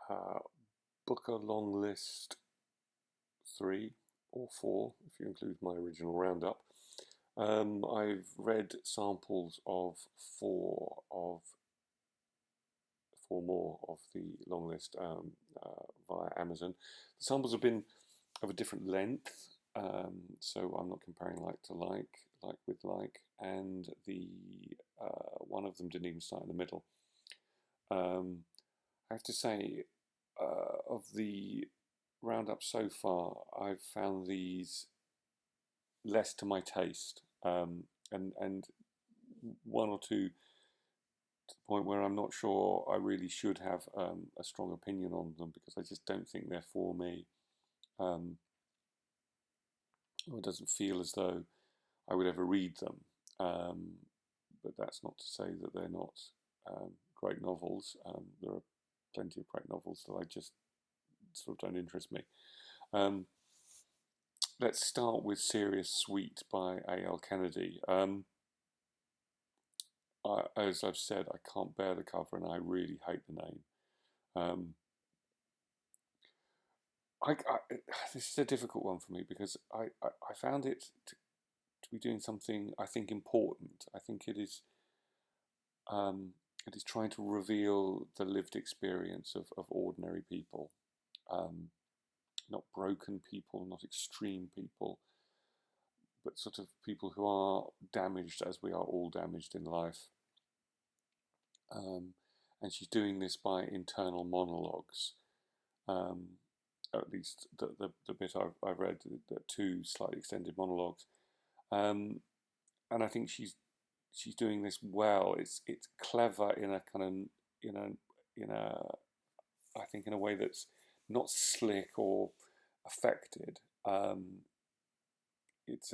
uh, Booker Longlist III or IV, if you include my original roundup. I've read samples of four more of the long list via Amazon. The samples have been of a different length, so I'm not comparing like to like with like, and the one of them didn't even start in the middle. I have to say, of the roundup so far, I've found these less to my taste, and one or two to the point where I'm not sure I really should have a strong opinion on them because I just don't think they're for me. Um, it doesn't feel as though I would ever read them. Um, but that's not to say that they're not great novels. There are plenty of great novels that I just sort of don't interest me. Um, let's start with Serious Sweet by A.L. Kennedy. As I've said, I can't bear the cover and I really hate the name. Um, this is a difficult one for me because I found it to be doing something I think important. I think um, it is trying to reveal the lived experience of ordinary people, um, not broken people, not extreme people, but sort of people who are damaged as we are all damaged in life. Um, and she's doing this by internal monologues. Um, at least the bit I've read, the two slightly extended monologues. Um, and I think she's doing this well. It's clever in a kind of in a in a I think in a way that's not slick or affected. It's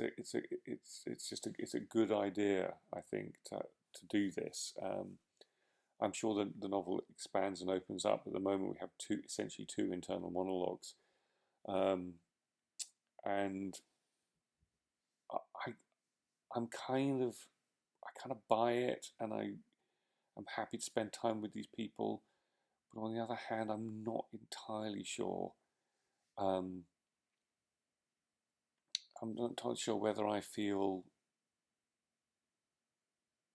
just it's a good idea, I think, to do this. I'm sure that the novel expands and opens up. At the moment, we have essentially two internal monologues, um, and I I'm I kind of buy it, and I'm happy to spend time with these people. But on the other hand, I'm not entirely sure. Um, I'm not entirely sure whether I feel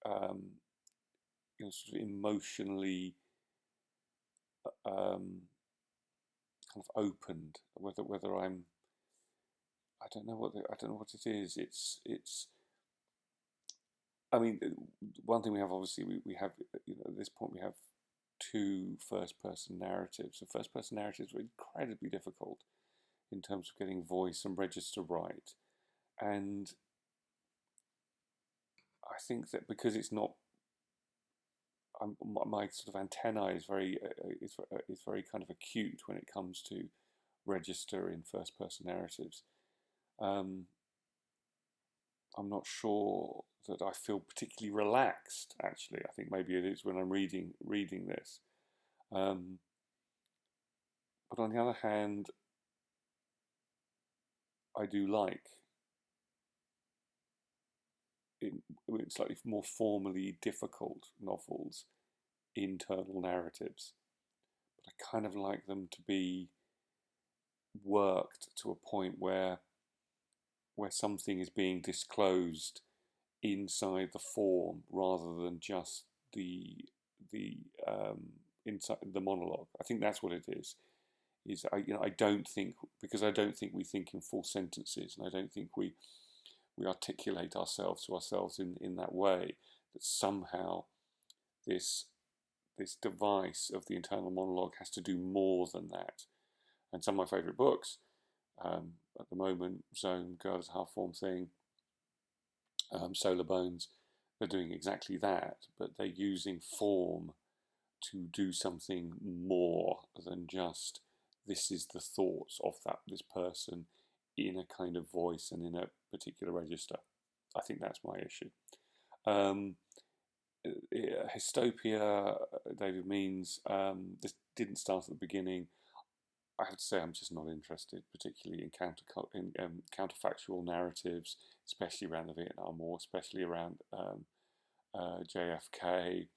um, sort of emotionally um, kind of opened. Whether I don't know I don't know what it is. It's I mean, one thing we have obviously we have at this point we have two first person narratives. So first person narratives are incredibly difficult in terms of getting voice and register right, and I think that because it's not my sort of antennae is very kind of acute when it comes to register in first person narratives. Um, I'm not sure that I feel particularly relaxed. Actually, I think maybe it is when I'm reading this. Um, but on the other hand, I do like in slightly more formally difficult novels internal narratives. But I kind of like them to be worked to a point where something is being disclosed inside the form rather than just the inside the monologue. I think that's what it is. I don't think because I don't think we think in full sentences, and I don't think we articulate ourselves to ourselves in that way that somehow this this device of the internal monologue has to do more than that. And some of my favourite books at the moment, Zone, Girl is a Half Formed Thing, Solar Bones, they're doing exactly that, but they're using form to do something more than just this is the thoughts of this person in a kind of voice and in a particular register. I think that's my issue. Um, Hystopia, David Means, this didn't start at the beginning. I have to say I'm just not interested, particularly in counterfactual narratives, especially around the Vietnam War, especially around JFK.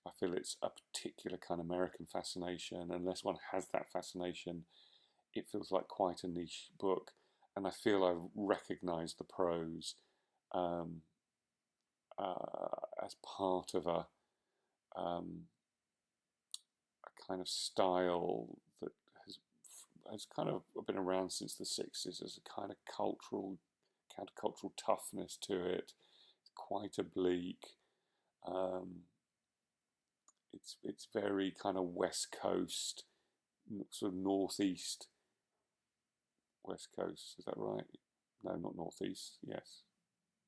I feel it's a particular kind of American fascination. Unless one has that fascination, it feels like quite a niche book. And I feel I've recognised the prose um, as part of um, a kind of style that has kind of been around since the 60s. There's a kind of countercultural toughness to it. It's quite oblique. Um, it's very kind of West Coast, sort of northeast West Coast. Is that right? No, not northeast. Yes,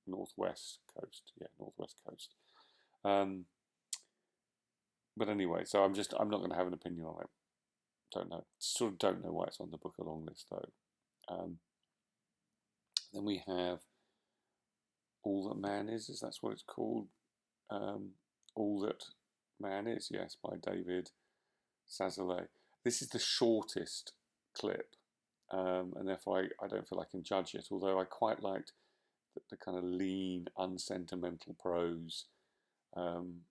northwest coast. Yeah, northwest coast. Um, but anyway, so I'm not going to have an opinion on it. Don't know. Sort of don't know why it's on the book along list though. Um, then we have All That Man Is that's what it's called. Um, All That Man Is, yes, by David Sazalay. This is the shortest clip, and therefore I don't feel I can judge it, although I quite liked the kind of lean, unsentimental prose. Um,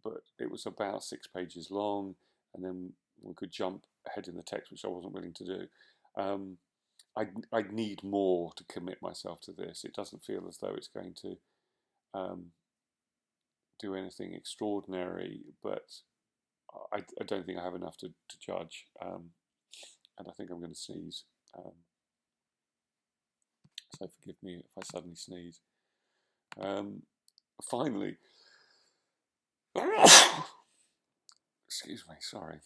but it was about 6 pages long, and then one could jump ahead in the text, which I wasn't willing to do. Um, I'd need more to commit myself to this. It doesn't feel as though it's going to um, do anything extraordinary, but I don't think I have enough to judge, and I think I'm going to sneeze. So forgive me if I suddenly sneeze. Finally, excuse me, sorry.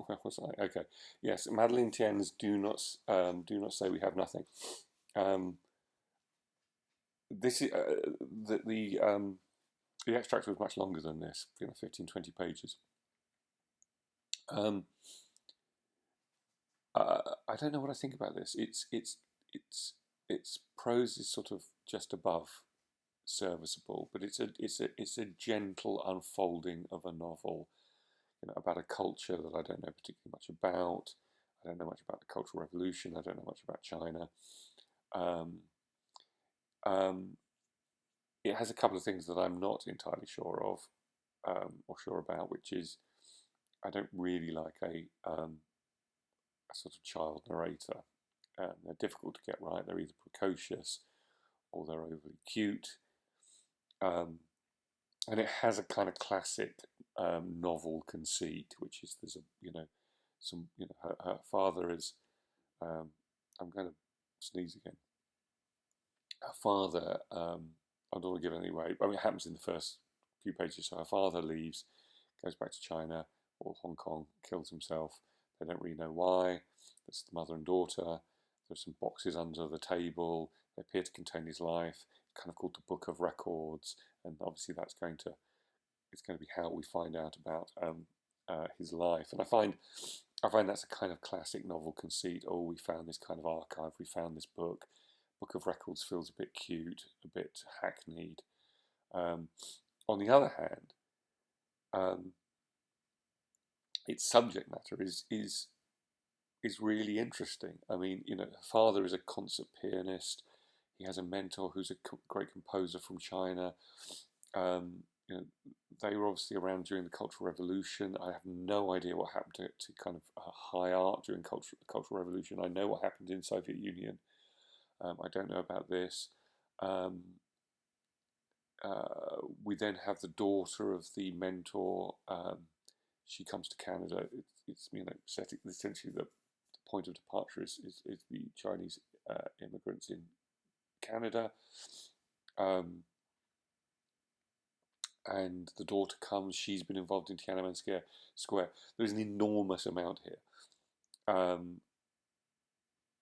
Where was I? Okay, yes, Madeline Tien's "Do Not Say We Have Nothing." Um, this is the extract was much longer than this, 15, 20 pages. Um, I don't know what I think about this. Its prose is sort of just above serviceable, but it's a gentle unfolding of a novel, about a culture that I don't know particularly much about. I don't know much about the Cultural Revolution. I don't know much about China. Um, um, it has a couple of things that I'm not entirely sure of or sure about, which is I don't really like a sort of child narrator. They're difficult to get right. They're either precocious or they're overly cute. Um, and it has a kind of classic novel conceit, which is there's her father is. I'm going to sneeze again. Her father, I don't want to give it away. I mean, it happens in the first few pages. So her father leaves, goes back to China or Hong Kong, kills himself. They don't really know why. It's the mother and daughter. There's some boxes under the table. They appear to contain his life. Kind of called the Book of Records, and obviously it's going to be how we find out about his life. And I find that's a kind of classic novel conceit. Oh, we found this kind of archive. We found this book. Book of Records feels a bit cute, a bit hackneyed. On the other hand, its subject matter is really interesting. I mean, her father is a concert pianist. He has a mentor who's a great composer from China. Um, you know, they were obviously around during the Cultural Revolution. I have no idea what happened to kind of high art during the Cultural Revolution. I know what happened in Soviet Union. I don't know about this. Um, we then have the daughter of the mentor. She comes to Canada. It's essentially the point of departure is the Chinese immigrants in Canada. And the daughter comes. She's been involved in Tiananmen Square. There's an enormous amount here.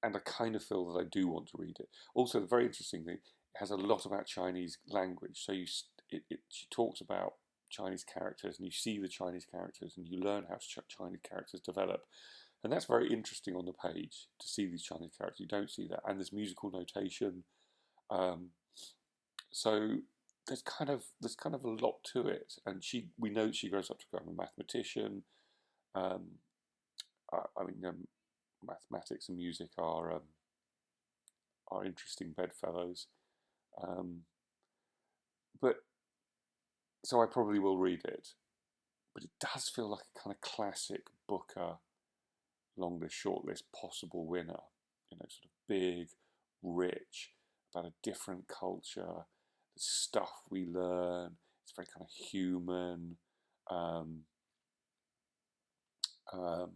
And I kind of feel that I do want to read it. Also, the very interesting thing, it has a lot about Chinese language. So she talks about Chinese characters, and you see the Chinese characters, and you learn how Chinese characters develop, and that's very interesting on the page to see these Chinese characters. You don't see that, and there's musical notation. So there's kind of a lot to it, and we know she grows up to become a mathematician. I mean, mathematics and music are interesting bedfellows. But So I probably will read it, but it does feel like a kind of classic Booker longlist, shortlist, possible winner. Sort of big, rich, about a different culture, the stuff we learn. It's very kind of human. Um, um,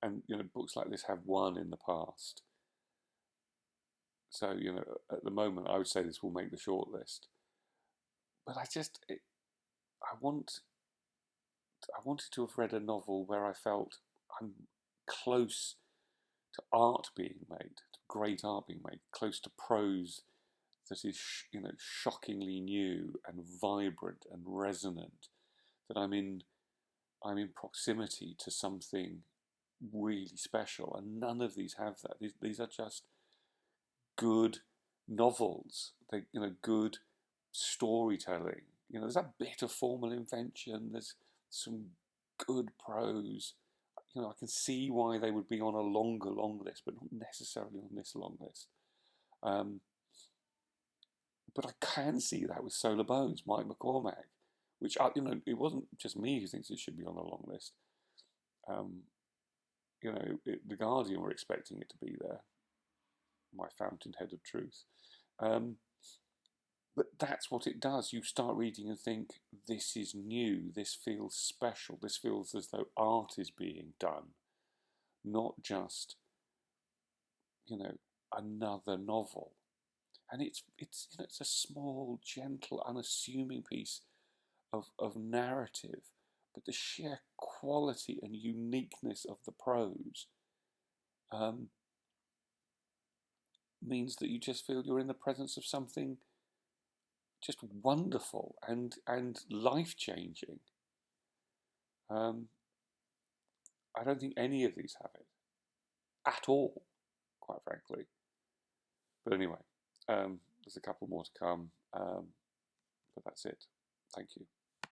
and books like this have won in the past. So at the moment, I would say this will make the shortlist. But I want, I wanted to have read a novel where I felt I'm close to art being made, to great art being made, close to prose that is, shockingly new and vibrant and resonant. That I'm in proximity to something really special, and none of these have that. These are just good novels. They, good storytelling. There's a bit of formal invention. There's some good prose. I can see why they would be on a longer long list, but not necessarily on this long list. Um, but I can see that with Solar Bones, Mike McCormack, which it wasn't just me who thinks it should be on a long list. Um, the Guardian were expecting it to be there. My fountainhead of truth. Um, but that's what it does. You start reading and think, this is new. This feels special. This feels as though art is being done, not just another novel. And it's a small, gentle, unassuming piece of narrative, but the sheer quality and uniqueness of the prose um, means that you just feel you're in the presence of something just wonderful and life changing. Um, I don't think any of these have it at all, quite frankly. But anyway, there's a couple more to come, but that's it. Thank you.